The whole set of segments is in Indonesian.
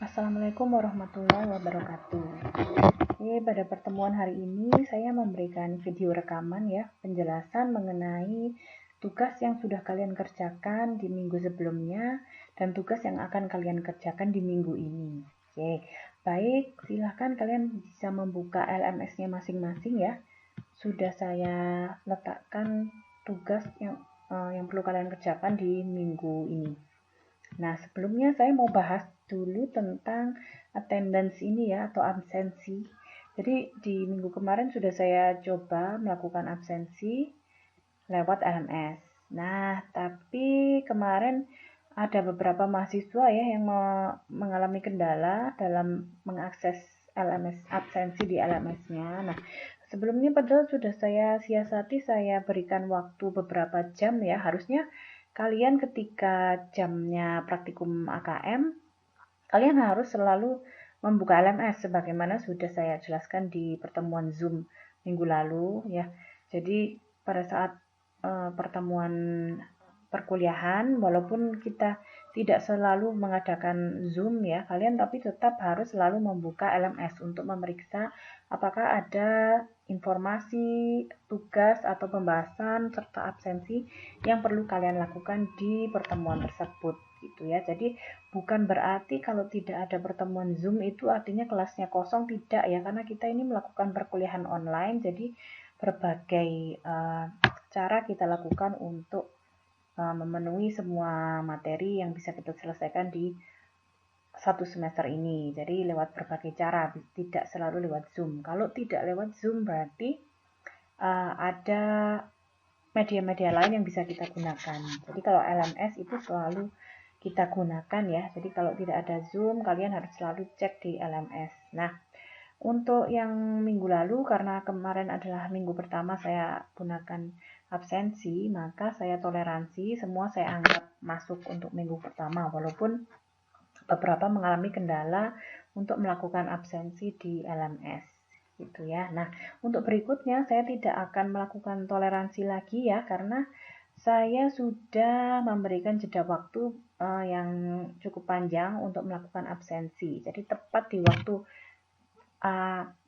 Assalamualaikum warahmatullahi wabarakatuh. Oke, pada pertemuan hari ini saya memberikan video rekaman ya, penjelasan mengenai tugas yang sudah kalian kerjakan di minggu sebelumnya dan tugas yang akan kalian kerjakan di minggu ini. Oke, baik, silahkan kalian bisa membuka LMS-nya masing-masing ya. Sudah saya letakkan tugas yang perlu kalian kerjakan di minggu ini. Nah, sebelumnya saya mau bahas dulu tentang attendance ini ya, atau absensi. Jadi di minggu kemarin sudah saya coba melakukan absensi lewat LMS. Nah, tapi kemarin ada beberapa mahasiswa ya yang mengalami kendala dalam mengakses LMS absensi di LMS-nya. Nah, sebelumnya padahal sudah saya siasati, saya berikan waktu beberapa jam ya. Harusnya kalian ketika jamnya praktikum AKM, kalian harus selalu membuka LMS sebagaimana sudah saya jelaskan di pertemuan Zoom minggu lalu ya. Jadi pada saat pertemuan perkuliahan, walaupun kita tidak selalu mengadakan Zoom ya, kalian tapi tetap harus selalu membuka LMS untuk memeriksa apakah ada informasi, tugas atau pembahasan serta absensi yang perlu kalian lakukan di pertemuan tersebut gitu ya. Jadi bukan berarti kalau tidak ada pertemuan Zoom itu artinya kelasnya kosong, tidak ya, karena kita ini melakukan perkuliahan online, jadi berbagai cara kita lakukan untuk memenuhi semua materi yang bisa kita selesaikan di satu semester ini. Jadi lewat berbagai cara, tidak selalu lewat Zoom. Kalau tidak lewat Zoom berarti ada media-media lain yang bisa kita gunakan. Jadi kalau LMS itu selalu kita gunakan ya. Jadi kalau tidak ada Zoom, kalian harus selalu cek di LMS. Nah, untuk yang minggu lalu, karena kemarin adalah minggu pertama saya gunakan absensi, maka saya toleransi, semua saya anggap masuk untuk minggu pertama, walaupun beberapa mengalami kendala untuk melakukan absensi di LMS. Gitu ya. Nah, untuk berikutnya saya tidak akan melakukan toleransi lagi ya, karena saya sudah memberikan jeda waktu yang cukup panjang untuk melakukan absensi. Jadi tepat di waktu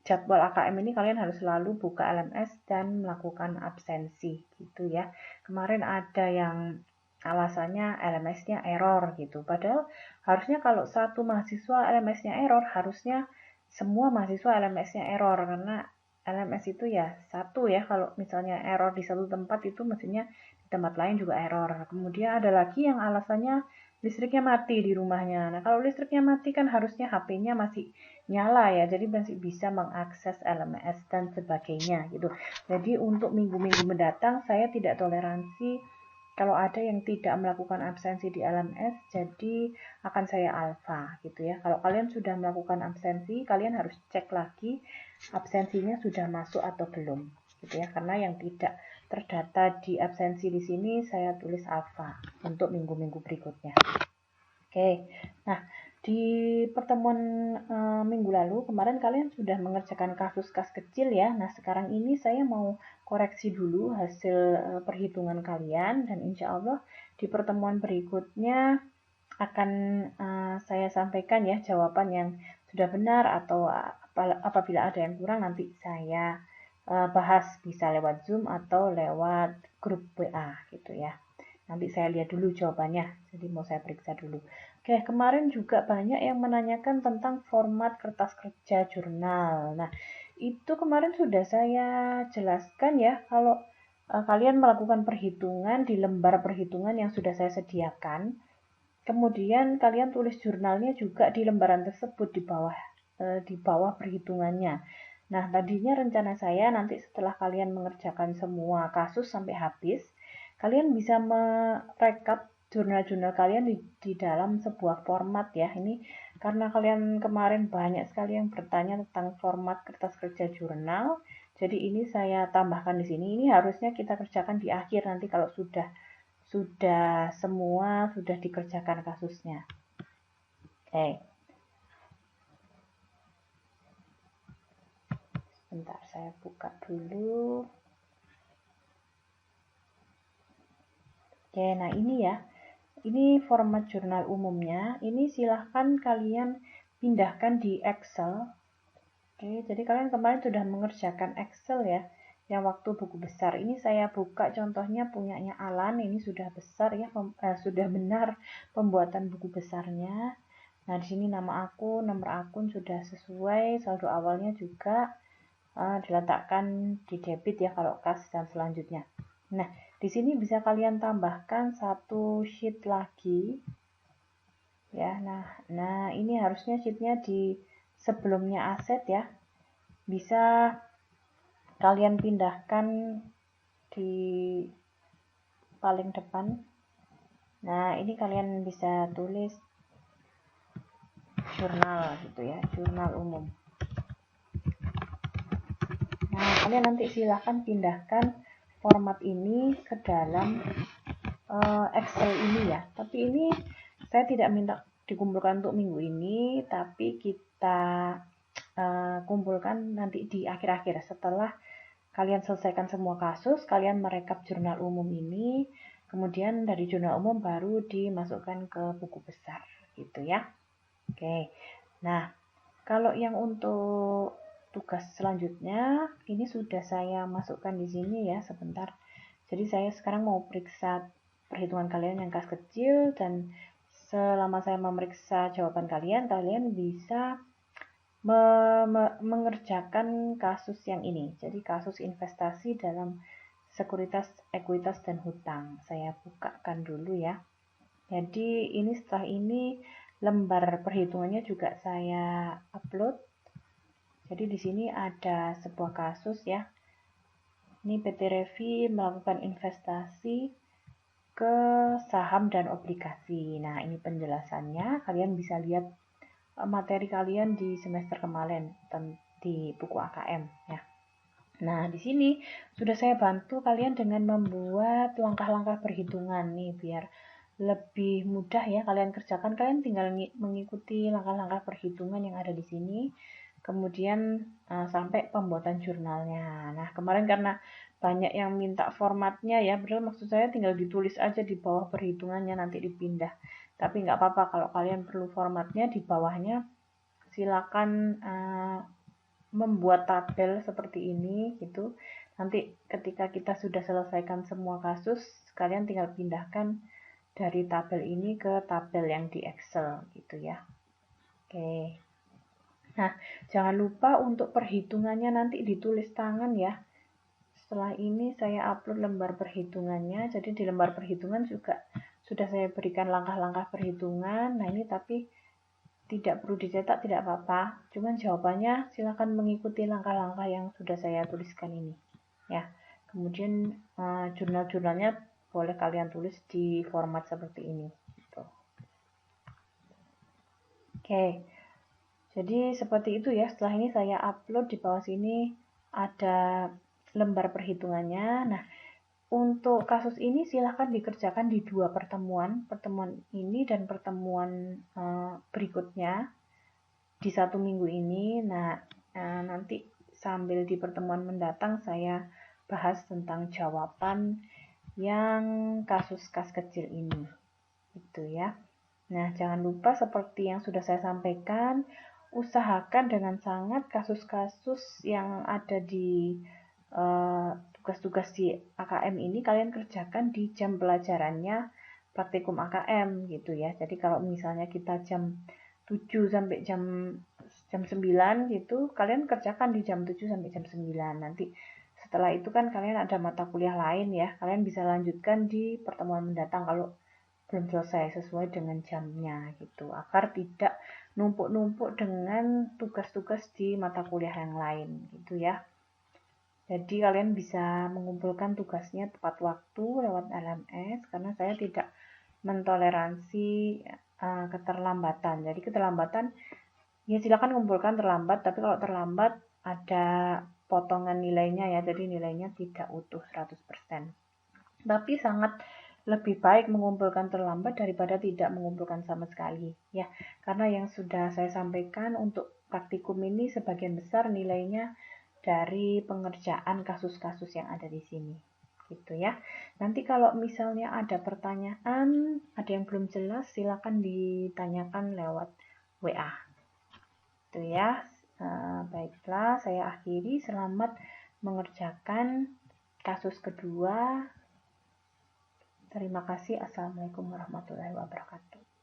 jadwal AKM ini kalian harus selalu buka LMS dan melakukan absensi gitu ya. Kemarin ada yang alasannya LMS-nya error gitu. Padahal harusnya kalau satu mahasiswa LMS-nya error, harusnya semua mahasiswa LMS-nya error, karena LMS itu ya satu ya, kalau misalnya error di satu tempat itu mestinya di tempat lain juga error. Kemudian ada lagi yang alasannya listriknya mati di rumahnya. Nah, kalau listriknya mati kan harusnya HP-nya masih nyala ya, jadi masih bisa mengakses LMS dan sebagainya gitu. Jadi untuk minggu-minggu mendatang saya tidak toleransi kalau ada yang tidak melakukan absensi di LMS, jadi akan saya alfa gitu ya. Kalau kalian sudah melakukan absensi, kalian harus cek lagi absensinya sudah masuk atau belum gitu ya, karena yang tidak terdata di absensi di sini saya tulis alfa untuk minggu-minggu berikutnya. Oke, nah di pertemuan minggu lalu kemarin kalian sudah mengerjakan kasus-kas kecil ya. Nah sekarang ini saya mau koreksi dulu hasil perhitungan kalian, dan insya Allah di pertemuan berikutnya akan saya sampaikan ya jawaban yang sudah benar, atau apabila ada yang kurang nanti saya bahas, bisa lewat Zoom atau lewat grup WA gitu ya. Nanti saya lihat dulu jawabannya, jadi mau saya periksa dulu. Oke, kemarin juga banyak yang menanyakan tentang format kertas kerja jurnal. Nah, itu kemarin sudah saya jelaskan ya, kalau kalian melakukan perhitungan di lembar perhitungan yang sudah saya sediakan, kemudian kalian tulis jurnalnya juga di lembaran tersebut di bawah perhitungannya. Nah, tadinya rencana saya nanti setelah kalian mengerjakan semua kasus sampai habis, kalian bisa merekap jurnal-jurnal kalian di dalam sebuah format ya. Ini karena kalian kemarin banyak sekali yang bertanya tentang format kertas kerja jurnal, jadi ini saya tambahkan di sini. Ini harusnya kita kerjakan di akhir nanti kalau sudah semua sudah dikerjakan kasusnya. Oke. Bentar, saya buka dulu. Oke, nah ini ya. Ini format jurnal umumnya. Ini silahkan kalian pindahkan di Excel. Oke, jadi kalian kemarin sudah mengerjakan Excel ya, yang waktu buku besar. Ini saya buka contohnya punyanya Alan, ini sudah besar ya, sudah benar pembuatan buku besarnya. Nah, di sini nama akun, nomor akun sudah sesuai, saldo awalnya juga diletakkan di debit ya kalau kas dan selanjutnya. Nah, di sini bisa kalian tambahkan satu sheet lagi ya. Nah ini harusnya sheetnya di sebelumnya aset ya. Bisa kalian pindahkan di paling depan. Nah, ini kalian bisa tulis jurnal gitu ya, jurnal umum. Nah, kalian nanti silahkan pindahkan format ini ke dalam Excel ini ya. Tapi ini saya tidak minta dikumpulkan untuk minggu ini, tapi kita kumpulkan nanti di akhir-akhir setelah kalian selesaikan semua kasus, kalian merekap jurnal umum ini, kemudian dari jurnal umum baru dimasukkan ke buku besar gitu ya. Oke. Nah, kalau yang untuk tugas selanjutnya ini sudah saya masukkan di sini ya, sebentar. Jadi saya sekarang mau periksa perhitungan kalian yang kas kecil, dan selama saya memeriksa jawaban kalian, kalian bisa mengerjakan kasus yang ini. Jadi kasus investasi dalam sekuritas, ekuitas, dan hutang. Saya bukakan dulu ya. Jadi ini setelah ini lembar perhitungannya juga saya upload. Jadi di sini ada sebuah kasus ya. Ini PT Revi melakukan investasi ke saham dan obligasi. Nah, ini penjelasannya. Kalian bisa lihat materi kalian di semester kemarin di buku AKM ya. Nah, di sini sudah saya bantu kalian dengan membuat langkah-langkah perhitungan nih biar lebih mudah ya kalian kerjakan. Kalian tinggal mengikuti langkah-langkah perhitungan yang ada di sini. Kemudian sampai pembuatan jurnalnya. Nah, kemarin karena banyak yang minta formatnya ya, padahal maksud saya tinggal ditulis aja di bawah perhitungannya nanti dipindah. Tapi nggak apa-apa kalau kalian perlu formatnya di bawahnya, silakan membuat tabel seperti ini gitu. Nanti ketika kita sudah selesaikan semua kasus, kalian tinggal pindahkan dari tabel ini ke tabel yang di Excel gitu ya. Oke. Nah, jangan lupa untuk perhitungannya nanti ditulis tangan ya. Setelah ini saya upload lembar perhitungannya. Jadi di lembar perhitungan juga sudah saya berikan langkah-langkah perhitungan. Nah, ini tapi tidak perlu dicetak, tidak apa-apa. Cuman jawabannya silakan mengikuti langkah-langkah yang sudah saya tuliskan ini. Ya. Kemudian jurnal-jurnalnya boleh kalian tulis di format seperti ini. Gitu. Oke. Jadi seperti itu ya. Setelah ini saya upload di bawah sini ada lembar perhitungannya. Nah, untuk kasus ini silahkan dikerjakan di dua pertemuan ini dan pertemuan berikutnya di satu minggu ini. Nah, nanti sambil di pertemuan mendatang saya bahas tentang jawaban yang kasus kas kecil ini. Itu ya. Nah, jangan lupa seperti yang sudah saya sampaikan, usahakan dengan sangat kasus-kasus yang ada di tugas-tugas di AKM ini kalian kerjakan di jam pelajarannya praktikum AKM gitu ya. Jadi kalau misalnya kita jam 7 sampai jam 9 gitu, kalian kerjakan di jam 7 sampai jam 9. Nanti setelah itu kan kalian ada mata kuliah lain ya. Kalian bisa lanjutkan di pertemuan mendatang kalau belum selesai sesuai dengan jamnya gitu, agar tidak numpuk-numpuk dengan tugas-tugas di mata kuliah yang lain gitu ya. Jadi kalian bisa mengumpulkan tugasnya tepat waktu lewat LMS, karena saya tidak mentoleransi keterlambatan. Jadi keterlambatan ya silakan kumpulkan terlambat, tapi kalau terlambat ada potongan nilainya ya, jadi nilainya tidak utuh 100%. Tapi sangat lebih baik mengumpulkan terlambat daripada tidak mengumpulkan sama sekali ya, karena yang sudah saya sampaikan untuk praktikum ini sebagian besar nilainya dari pengerjaan kasus-kasus yang ada di sini gitu ya. Nanti kalau misalnya ada pertanyaan, ada yang belum jelas, silakan ditanyakan lewat WA. gitu ya. Baiklah, saya akhiri. Selamat mengerjakan kasus kedua. Terima kasih. Assalamualaikum warahmatullahi wabarakatuh.